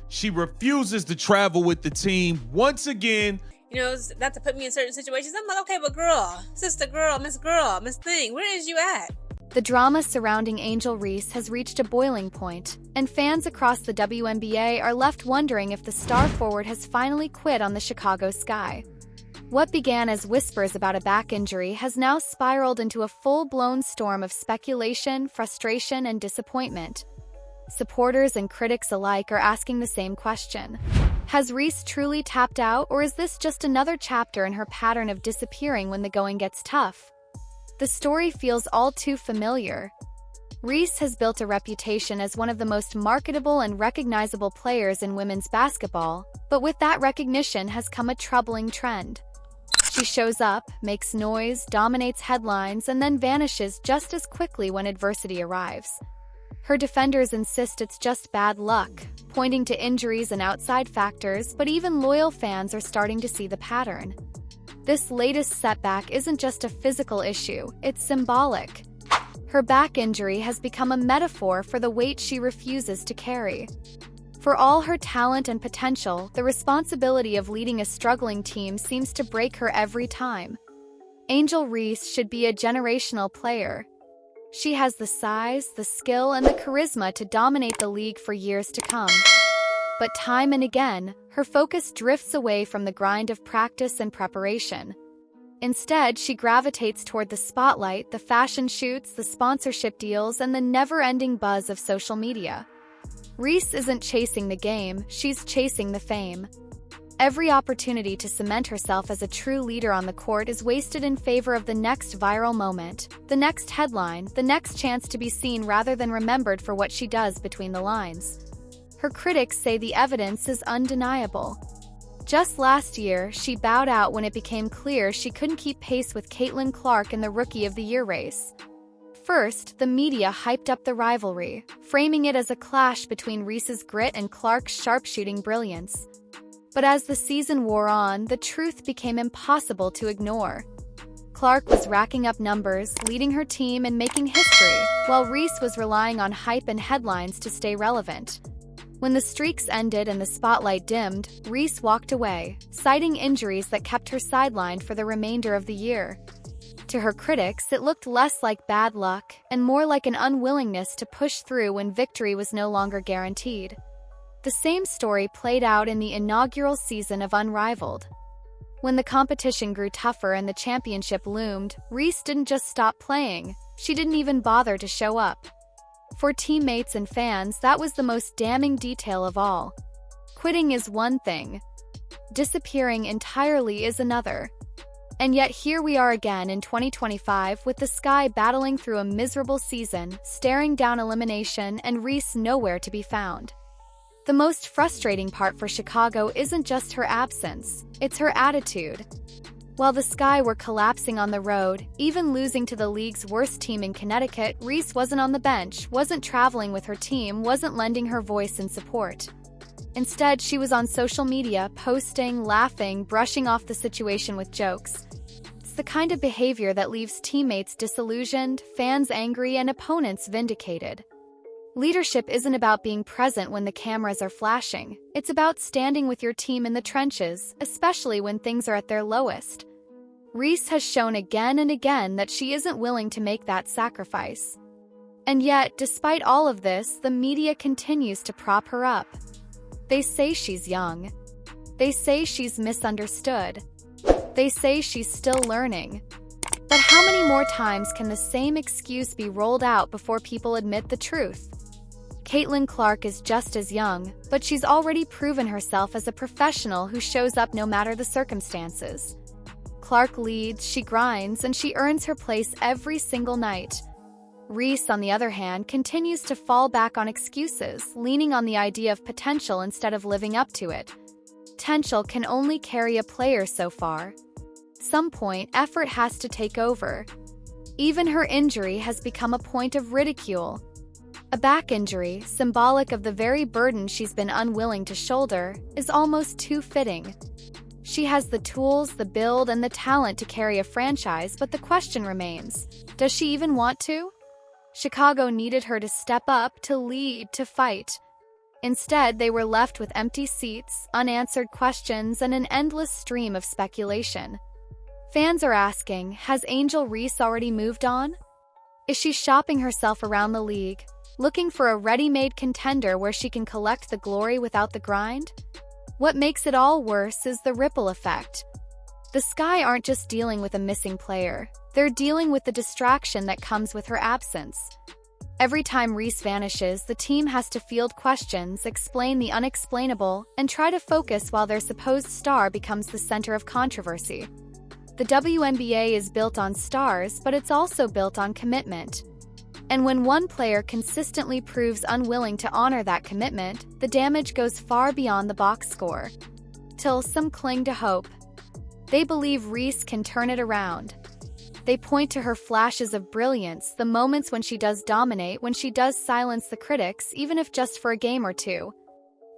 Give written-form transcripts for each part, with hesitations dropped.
She refuses to travel with the team once again. Not to put me in certain situations. I'm like, okay, but girl, sister girl, Miss Thing, where is you at? The drama surrounding Angel Reese has reached a boiling point, and fans across the WNBA are left wondering if the star forward has finally quit on the Chicago Sky. What began as whispers about a back injury has now spiraled into a full-blown storm of speculation, frustration, and disappointment. Supporters and critics alike are asking the same question. Has Reese truly tapped out, or is this just another chapter in her pattern of disappearing when the going gets tough? The story feels all too familiar. Reese has built a reputation as one of the most marketable and recognizable players in women's basketball, but with that recognition has come a troubling trend. She shows up, makes noise, dominates headlines, and then vanishes just as quickly when adversity arrives. Her defenders insist it's just bad luck, pointing to injuries and outside factors, but even loyal fans are starting to see the pattern. This latest setback isn't just a physical issue, it's symbolic. Her back injury has become a metaphor for the weight she refuses to carry. For all her talent and potential, the responsibility of leading a struggling team seems to break her every time. Angel Reese should be a generational player. She has the size, the skill, and the charisma to dominate the league for years to come. But time and again, her focus drifts away from the grind of practice and preparation. Instead, she gravitates toward the spotlight, the fashion shoots, the sponsorship deals, and the never-ending buzz of social media. Reese isn't chasing the game, she's chasing the fame. Every opportunity to cement herself as a true leader on the court is wasted in favor of the next viral moment, the next headline, the next chance to be seen rather than remembered for what she does between the lines. Her critics say the evidence is undeniable. Just last year, she bowed out when it became clear she couldn't keep pace with Caitlin Clark in the Rookie of the Year race. First, the media hyped up the rivalry, framing it as a clash between Reese's grit and Clark's sharpshooting brilliance. But as the season wore on, the truth became impossible to ignore. Clark was racking up numbers, leading her team and making history, while Reese was relying on hype and headlines to stay relevant. When the streaks ended and the spotlight dimmed, Reese walked away, citing injuries that kept her sidelined for the remainder of the year. To her critics, it looked less like bad luck and more like an unwillingness to push through when victory was no longer guaranteed. The same story played out in the inaugural season of Unrivaled. When the competition grew tougher and the championship loomed, Reese didn't just stop playing, she didn't even bother to show up. For teammates and fans, that was the most damning detail of all. Quitting is one thing. Disappearing entirely is another. And yet here we are again in 2025 with the Sky battling through a miserable season, staring down elimination, and Reese nowhere to be found. The most frustrating part for Chicago isn't just her absence, it's her attitude. While the Sky were collapsing on the road, even losing to the league's worst team in Connecticut, Reese wasn't on the bench, wasn't traveling with her team, wasn't lending her voice in support. Instead, she was on social media, posting, laughing, brushing off the situation with jokes. It's the kind of behavior that leaves teammates disillusioned, fans angry, and opponents vindicated. Leadership isn't about being present when the cameras are flashing. It's about standing with your team in the trenches, especially when things are at their lowest. Reese has shown again and again that she isn't willing to make that sacrifice. And yet, despite all of this, the media continues to prop her up. They say she's young. They say she's misunderstood. They say she's still learning. But how many more times can the same excuse be rolled out before people admit the truth? Caitlin Clark is just as young, but she's already proven herself as a professional who shows up no matter the circumstances. Clark leads, she grinds, and she earns her place every single night. Reese, on the other hand, continues to fall back on excuses, leaning on the idea of potential instead of living up to it. Potential can only carry a player so far. At some point, effort has to take over. Even her injury has become a point of ridicule. A back injury, symbolic of the very burden she's been unwilling to shoulder, is almost too fitting. She has the tools, the build, and the talent to carry a franchise, but the question remains, does she even want to? Chicago needed her to step up, to lead, to fight. Instead, they were left with empty seats, unanswered questions, and an endless stream of speculation. Fans are asking, has Angel Reese already moved on? Is she shopping herself around the league, looking for a ready-made contender where she can collect the glory without the grind? What makes it all worse is the ripple effect. The Sky aren't just dealing with a missing player, they're dealing with the distraction that comes with her absence. Every time Reese vanishes, the team has to field questions, explain the unexplainable, and try to focus while their supposed star becomes the center of controversy. The WNBA is built on stars, but it's also built on commitment. And when one player consistently proves unwilling to honor that commitment, the damage goes far beyond the box score. Till some cling to hope. They believe Reese can turn it around. They point to her flashes of brilliance, the moments when she does dominate, when she does silence the critics, even if just for a game or two.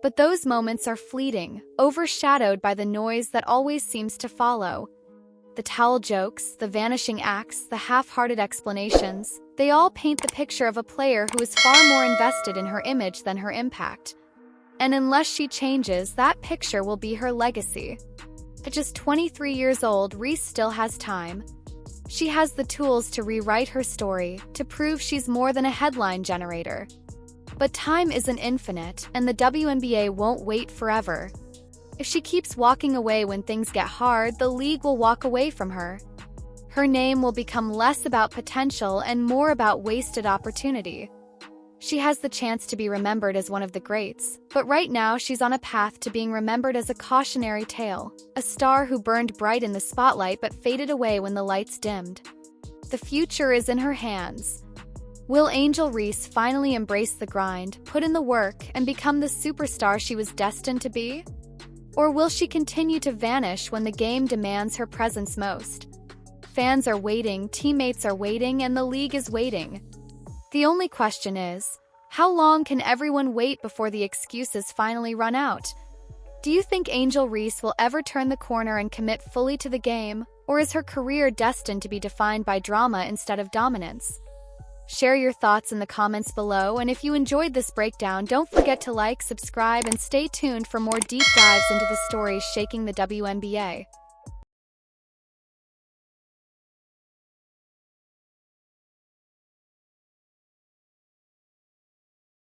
But those moments are fleeting, overshadowed by the noise that always seems to follow. The towel jokes, the vanishing acts, the half-hearted explanations, they all paint the picture of a player who is far more invested in her image than her impact. And unless she changes, that picture will be her legacy. At just 23 years old, Reese still has time. She has the tools to rewrite her story, to prove she's more than a headline generator. But time isn't infinite, and the WNBA won't wait forever. If she keeps walking away when things get hard, the league will walk away from her. Her name will become less about potential and more about wasted opportunity. She has the chance to be remembered as one of the greats, but right now she's on a path to being remembered as a cautionary tale, a star who burned bright in the spotlight but faded away when the lights dimmed. The future is in her hands. Will Angel Reese finally embrace the grind, put in the work, and become the superstar she was destined to be? Or will she continue to vanish when the game demands her presence most? Fans are waiting, teammates are waiting, and the league is waiting. The only question is, how long can everyone wait before the excuses finally run out? Do you think Angel Reese will ever turn the corner and commit fully to the game, or is her career destined to be defined by drama instead of dominance? Share your thoughts in the comments below, and if you enjoyed this breakdown, don't forget to like, subscribe, and stay tuned for more deep dives into the stories shaking the WNBA.